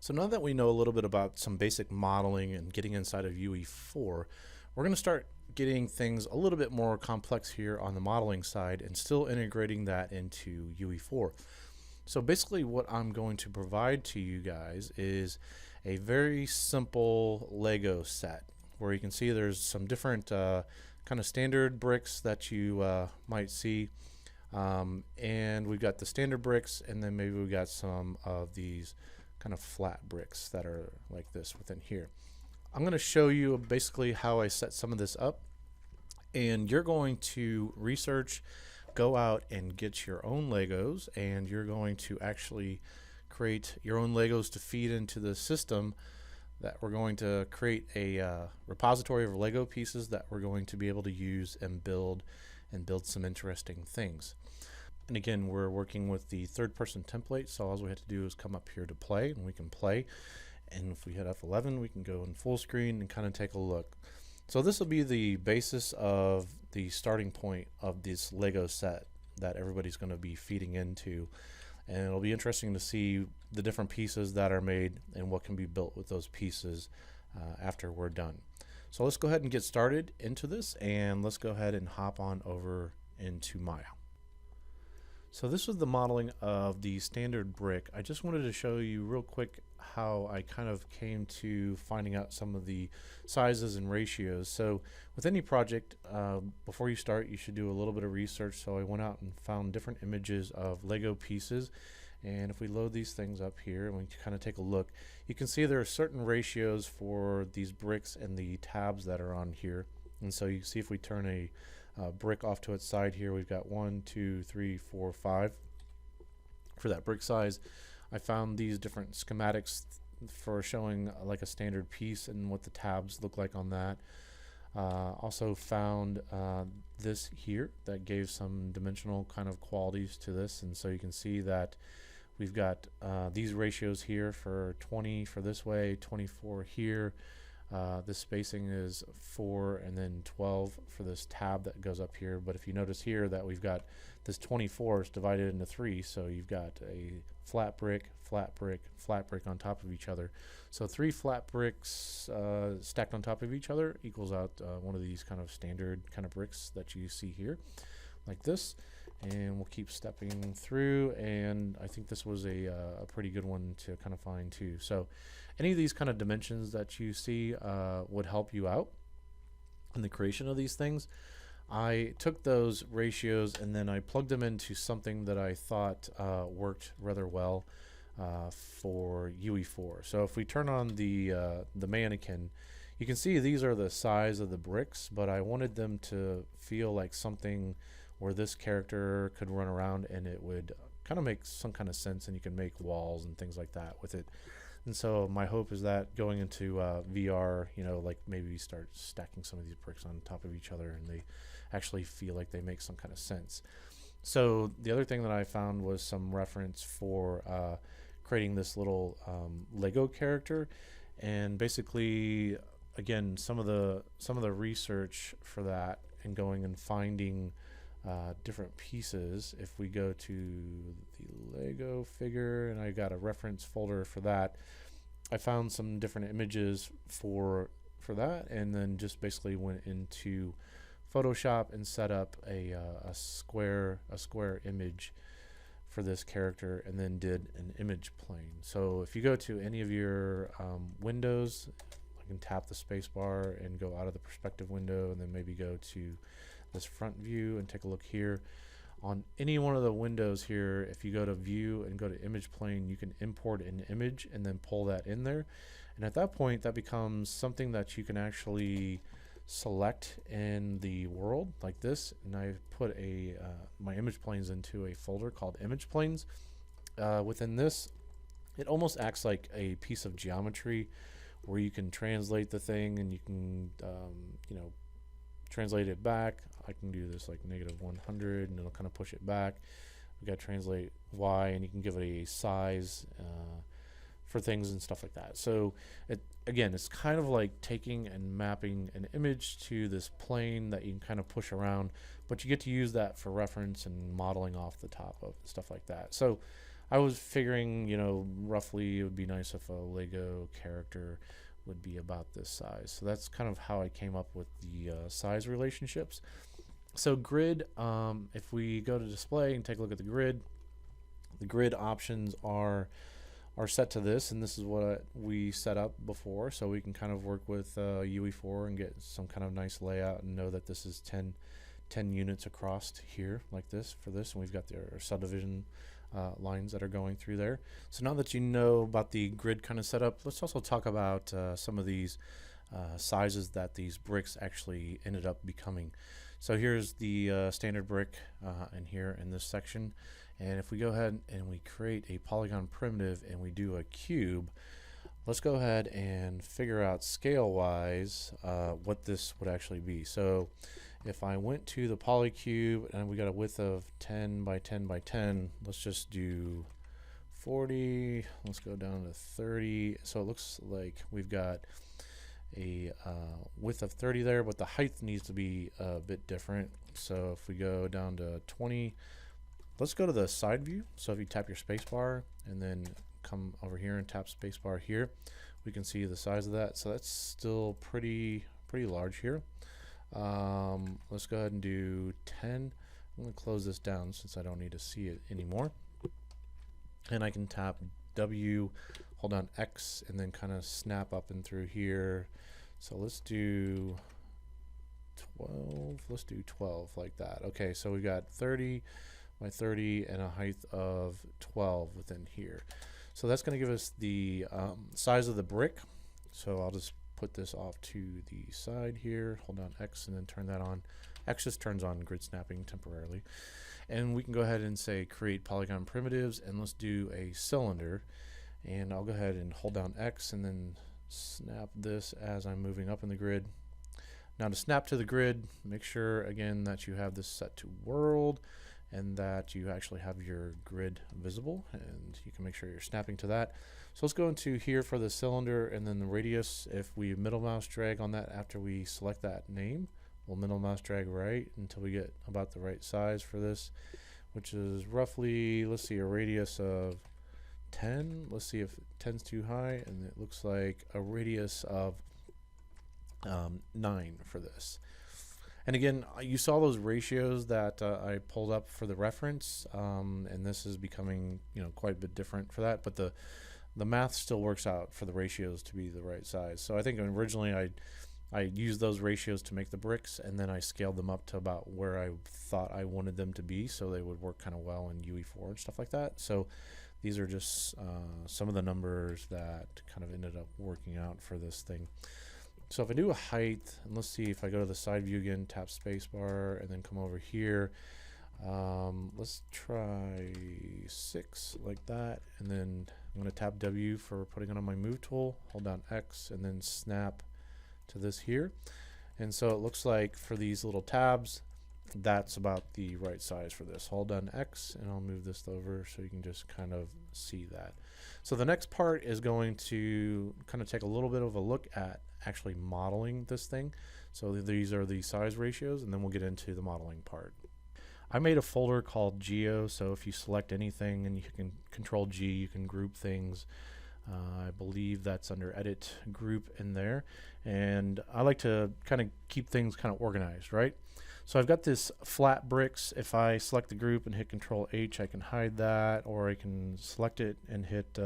So now that we know a little bit about some basic modeling and getting inside of UE4, we're going to start getting things a little bit more complex here on the modeling side and still integrating that into UE4. So basically what I'm going to provide to you guys is a very simple Lego set where you can see there's some different kind of standard bricks that you might see. And we've got the standard bricks, and then maybe we got some of these kind of flat bricks that are like this within here. I'm going to show you basically how I set some of this up, and you're going to research, go out and get your own Legos, and you're going to actually create your own Legos to feed into the system that we're going to create a repository of Lego pieces that we're going to be able to use and build some interesting things. And again, we're working with the third person template, so all we have to do is come up here to play, and we can play. And if we hit F11, we can go in full screen and kind of take a look. So this will be the basis of the starting point of this Lego set that everybody's going to be feeding into. And it'll be interesting to see the different pieces that are made and what can be built with those pieces after we're done. So let's go ahead and get started into this, and let's go ahead and hop on over into Maya. So this was the modeling of the standard brick. I just wanted to show you real quick how I kind of came to finding out some of the sizes and ratios. So with any project, before you start, you should do a little bit of research. So I went out and found different images of Lego pieces. And if we load these things up here and we kind of take a look, you can see there are certain ratios for these bricks and the tabs that are on here. And so you can see if we turn a brick off to its side here, we've got 1, 2, 3, 4, 5 for that brick size. I found these different schematics for showing like a standard piece and what the tabs look like on that. Also found this here that gave some dimensional kind of qualities to this, and so you can see that we've got these ratios here for 20 for this way, 24 here. This spacing is 4 and then 12 for this tab that goes up here. But if you notice here that we've got this 24 is divided into 3, so you've got a flat brick, flat brick, flat brick on top of each other. So 3 flat bricks stacked on top of each other equals out one of these kind of standard kind of bricks that you see here, like this. And we'll keep stepping through, and I think this was a pretty good one to kind of find too. So any of these kind of dimensions that you see would help you out in the creation of these things. I took those ratios and then I plugged them into something that I thought worked rather well for UE4. So if we turn on the mannequin, you can see these are the size of the bricks, but I wanted them to feel like something where this character could run around and it would kind of make some kind of sense, and you can make walls and things like that with it. And so my hope is that going into VR, you know, like maybe we start stacking some of these bricks on top of each other and they actually feel like they make some kind of sense. So the other thing that I found was some reference for creating this little Lego character, and basically, again, some of the research for that and going and finding different pieces. If we go to the Lego figure, and I got a reference folder for that, I found some different images for that, and then just basically went into Photoshop and set up a square image for this character, and then did an image plane. So if you go to any of your windows, I can tap the space bar and go out of the perspective window, and then maybe go to this front view and take a look here. On any one of the windows here, if you go to view and go to image plane, you can import an image and then pull that in there. And at that point, that becomes something that you can actually select in the world like this. And I put my image planes into a folder called image planes. Within this, it almost acts like a piece of geometry where you can translate the thing, and you can you know, translate it back. I can do this like -100 and it'll kind of push it back. We got to translate Y, and you can give it a size for things and stuff like that. So again, it's kind of like taking and mapping an image to this plane that you can kind of push around, but you get to use that for reference and modeling off the top of stuff like that. So I was figuring, you know, roughly it would be nice if a Lego character would be about this size. So that's kind of how I came up with the size relationships. So grid, if we go to display and take a look at the grid options are set to this, and this is what we set up before, so we can kind of work with UE4 and get some kind of nice layout and know that this is 10 units across here like this for this, and we've got their subdivision lines that are going through there. So now that you know about the grid kind of setup, let's also talk about some of these sizes that these bricks actually ended up becoming. So here's the standard brick in here in this section, and if we go ahead and we create a polygon primitive and we do a cube, let's go ahead and figure out scale wise what this would actually be. So if I went to the polycube and we got a width of 10 by 10 by 10, let's just do 40, let's go down to 30. So it looks like we've got a width of 30 there, but the height needs to be a bit different. So if we go down to 20, let's go to the side view. So if you tap your space bar and then come over here and tap space bar here, we can see the size of that. So that's still pretty large here. Let's go ahead and do 10. I'm going to close this down since I don't need to see it anymore. And I can tap W, hold down X, and then kind of snap up and through here. So let's do 12. Let's do 12 like that. Okay, so we got 30 by 30 and a height of 12 within here. So that's going to give us the size of the brick. So I'll just put this off to the side here, hold down X and then turn that on. X just turns on grid snapping temporarily. And we can go ahead and say create polygon primitives, and let's do a cylinder. And I'll go ahead and hold down X and then snap this as I'm moving up in the grid. Now to snap to the grid, make sure again that you have this set to world and that you actually have your grid visible, and you can make sure you're snapping to that. So let's go into here for the cylinder, and then the radius, if we middle mouse drag on that after we select that name, we'll middle mouse drag right until we get about the right size for this, which is roughly, let's see, a radius of 10. Let's see if 10's too high, and it looks like a radius of 9 for this. And again, you saw those ratios that I pulled up for the reference, and this is becoming, you know, quite a bit different for that, but the math still works out for the ratios to be the right size. So I think originally I used those ratios to make the bricks, and then I scaled them up to about where I thought I wanted them to be so they would work kind of well in UE4 and stuff like that. So these are just some of the numbers that kind of ended up working out for this thing. So if I do a height, and let's see if I go to the side view again, tap spacebar, and then come over here. Let's try 6 like that, and then I'm going to tap W for putting it on my move tool, hold down X, and then snap to this here. And so it looks like for these little tabs, that's about the right size for this. Hold down X, and I'll move this over so you can just kind of see that. So the next part is going to kind of take a little bit of a look at actually modeling this thing. So these are the size ratios, and then we'll get into the modeling part. I made a folder called Geo, so if you select anything and you can control G, you can group things. I believe that's under edit group in there, and I like to kind of keep things kind of organized, right? So I've got this flat bricks. If I select the group and hit Control H, I can hide that, or I can select it and hit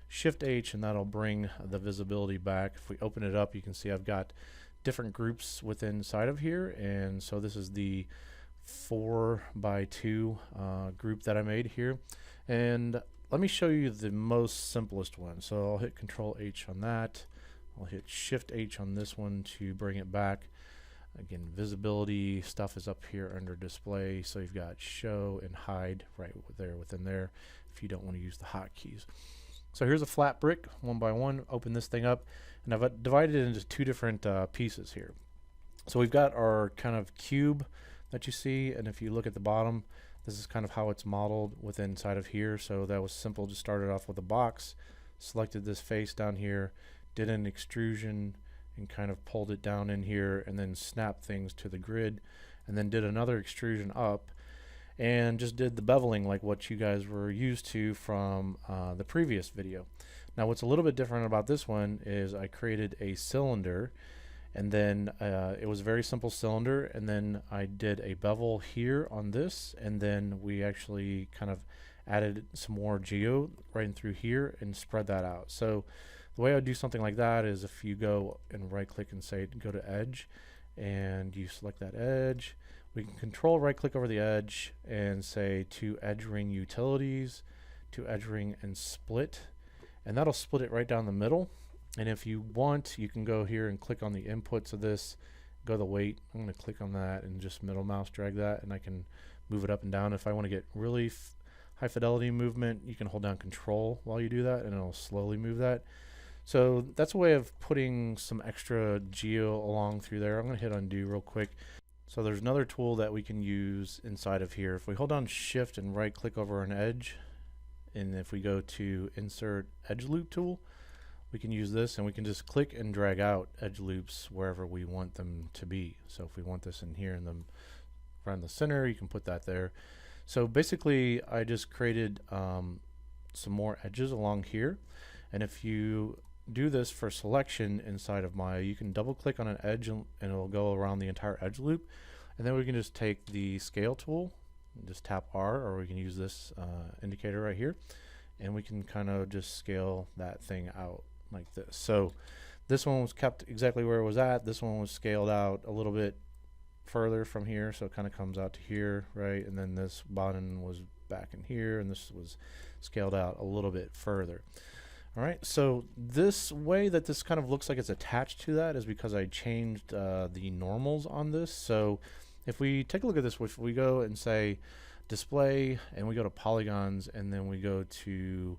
Shift H, and that'll bring the visibility back. If we open it up, you can see I've got different groups within inside of here, and so this is the 4x2 group that I made here. And let me show you the most simplest one. So I'll hit Control H on that. I'll hit Shift H on this one to bring it back. Again, visibility stuff is up here under display, so you've got show and hide right there within there if you don't want to use the hotkeys. So here's a flat brick, 1 by 1. Open this thing up, and I've divided it into 2 different pieces here. So we've got our kind of cube that you see, and if you look at the bottom, this is kind of how it's modeled within inside of here. So that was simple. Just started off with a box, selected this face down here, did an extrusion, and kind of pulled it down in here, and then snapped things to the grid, and then did another extrusion up. and just did the beveling like what you guys were used to from the previous video. Now what's a little bit different about this one is I created a cylinder, and then it was a very simple cylinder, and then I did a bevel here on this, and then we actually kind of added some more geo right in through here and spread that out. So the way I would do something like that is if you go and right click and say go to edge, and you select that edge, we can control right click over the edge and say to edge ring utilities, to edge ring and split, and that'll split it right down the middle. And if you want, you can go here and click on the inputs of this, go to the weight. I'm going to click on that and just middle mouse drag that, and I can move it up and down. If I want to get really high fidelity movement, you can hold down control while you do that, and it'll slowly move that. So that's a way of putting some extra geo along through there. I'm going to hit undo real quick. So there's another tool that we can use inside of here. If we hold down shift and right click over an edge, and if we go to insert edge loop tool, we can use this, and we can just click and drag out edge loops wherever we want them to be. So if we want this in here in the around the center, you can put that there. So basically I just created some more edges along here, and if you do this for selection inside of Maya, you can double click on an edge and it'll go around the entire edge loop, and then we can just take the scale tool and just tap R, or we can use this indicator right here, and we can kind of just scale that thing out like this. So this one was kept exactly where it was at. This one was scaled out a little bit further from here, so it kind of comes out to here, right? And then this bottom was back in here, and this was scaled out a little bit further. All right, so this way that this kind of looks like it's attached to that is because I changed the normals on this. So if we take a look at this, if we go and say display, and we go to polygons, and then we go to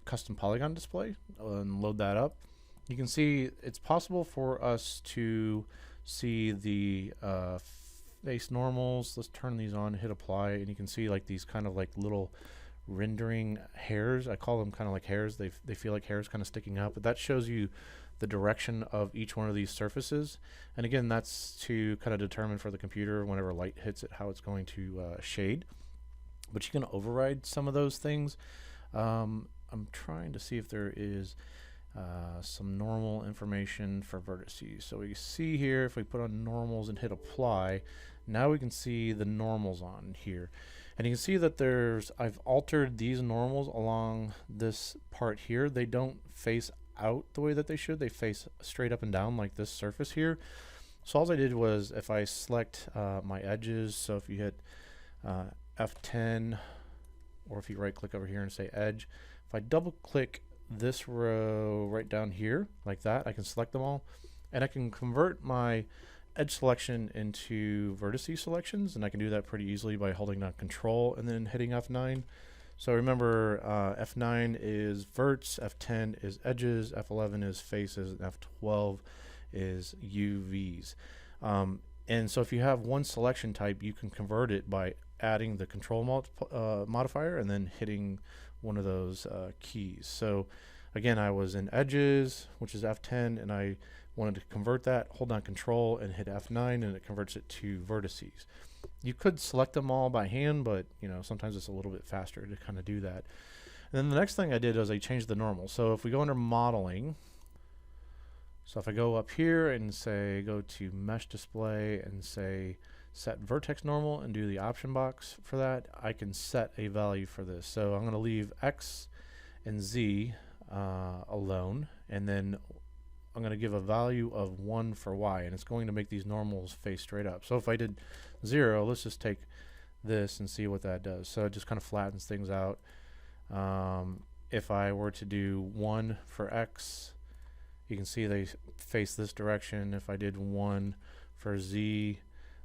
custom polygon display and load that up, you can see it's possible for us to see the face normals. Let's turn these on, hit apply, and you can see like these kind of like little rendering hairs. I call them kind of like hairs. They feel like hairs kind of sticking out, but that shows you the direction of each one of these surfaces. And again, that's to kind of determine for the computer whenever light hits it how it's going to shade. But you can override some of those things. I'm trying to see if there is some normal information for vertices. So we see here, if we put on normals and hit apply, now we can see the normals on here. And you can see that I've altered these normals along this part here. They don't face out the way that they should. They face straight up and down like this surface here. So all I did was, if I select my edges, so if you hit F10, or if you right click over here and say edge, if I double click this row right down here like that, I can select them all, and I can convert my edge selection into vertice selections, and I can do that pretty easily by holding down control and then hitting F9. So remember, F9 is verts, F10 is edges, F11 is faces, and F12 is UVs. And so if you have one selection type, you can convert it by adding the control modifier and then hitting one of those keys. So again, I was in edges, which is F10, and I wanted to convert that, hold down control and hit F9, and it converts it to vertices. You could select them all by hand, but sometimes it's a little bit faster to kind of do that. And then the next thing I did is I changed the normal. So if we go under modeling, so if I go up here and say go to mesh display and say set vertex normal and do the option box for that, I can set a value for this. So I'm going to leave X and Z alone, and then I'm going to give a value of 1 for Y, and it's going to make these normals face straight up. So if I did 0, let's just take this and see what that does. So it just kind of flattens things out. If I were to do 1 for X, you can see they face this direction. If I did 1 for Z,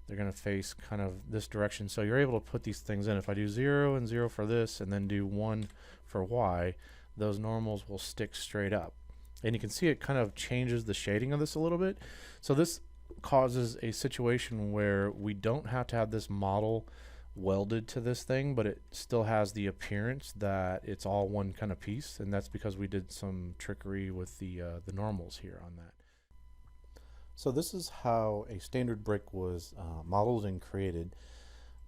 they're going to face kind of this direction. So you're able to put these things in. If I do 0 and 0 for this, and then do 1 for Y, those normals will stick straight up. And you can see it kind of changes the shading of this a little bit. So this causes a situation where we don't have to have this model welded to this thing, but it still has the appearance that it's all one kind of piece, and that's because we did some trickery with the normals here on that. So this is how a standard brick was modeled and created.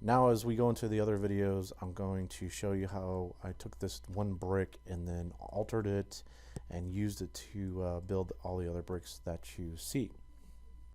Now as we go into the other videos, I'm going to show you how I took this one brick and then altered it and used it to build all the other bricks that you see.